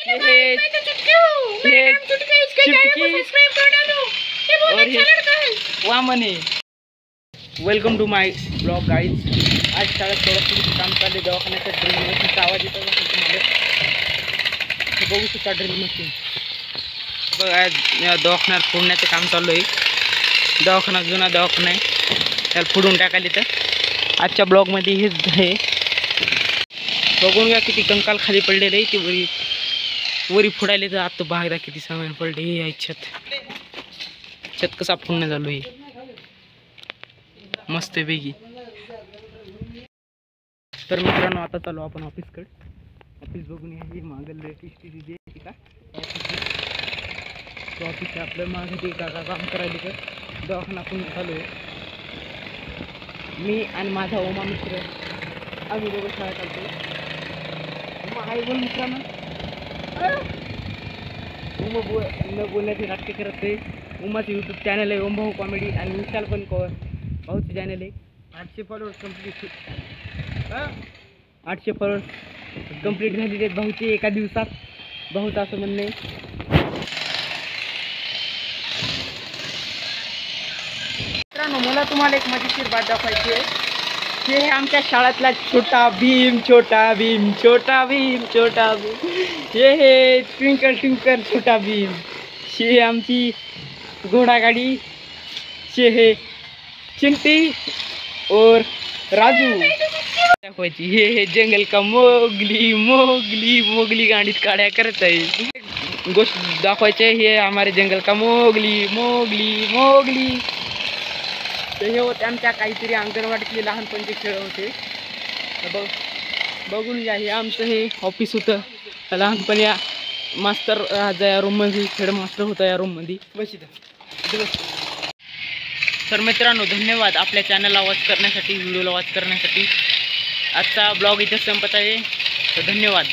ये चुटकी और ये वामन है। Welcome to my blog guys. आज शाळेत थोडं काम चालले, दवाखान्याच्या ड्रिल मशीनचा आवाज येतो तुम्हाला, बघू शकता ड्रिल मशीन बघा। आज दवाखान्यात फोडण्याचं काम चालू आहे। दवाखाना जुना दवाखाना आहे, त्याला फोडून टाकायला तर आजच्या ब्लॉगमध्ये हेच आहे। बघून घ्या किती कंकाल खाली पडलेले आहे, ते वरी फोडायले तर आता बघा किती सामान पडले। हे आहे छत कसा फोडणं चालू आहे मस्त पैकी। तर मित्रांनो आता चालू आपण ऑफिसकडे। ऑफिस बघून या, ही मागल लेटेस्ट दिली का ऑफिस आपलं मागे ते काका काम करायला तर दवाखाना पण चालू आहे। मी आणि माझा ओमा मित्र आम्ही दोघं शाळा चालतो। ओमा हाय बोल मित्रांनो। ओमा न बोलण्याचे नाट्य करत आहे। ओमाचं यूट्यूब चॅनल आहे ओम भाऊ कॉमेडी, आणि विशाल पण भाऊचं चॅनल आहे। 800 फॉलोअर्स कंप्लीट, 800 फॉलोअर्स कंप्लीट झालेले आहेत भाऊचे एका दिवसात, भाऊचं असं म्हणणं आहे। मित्रांनो मला तुम्हाला एक मजेशीर बात दाखवायची आहे। हे आमच्या शाळेतला छोटा भीम, छोटा भीम, छोटा भीम, छोटा भीम, हे ट्विंकल ट्विंकल छोटा भीम, हे आमची घोडागाडी, हे चिंटी और राजू दाखवायची। हे जंगल का मोगली मोगली मोगली गाडीत काड्या करत आहे। गोष्ट दाखवायची आहे, हे हमारे जंगल का मोगली मोगली मोगली। तर हे होते आमच्या काहीतरी अंगणवाडीतले लहानपणचे खेळ होते। बघून घ्या, हे आमचं हे ऑफिस होतं लहानपणी। मास्तर राजा या रूममध्ये, खेळ मास्टर होता या रूममध्ये। बस इथं। तर मित्रांनो धन्यवाद आपल्या चॅनलला वॉच करण्यासाठी, व्हिडिओला वॉच करण्यासाठी। आजचा ब्लॉग इथे संपत आहे, तर धन्यवाद।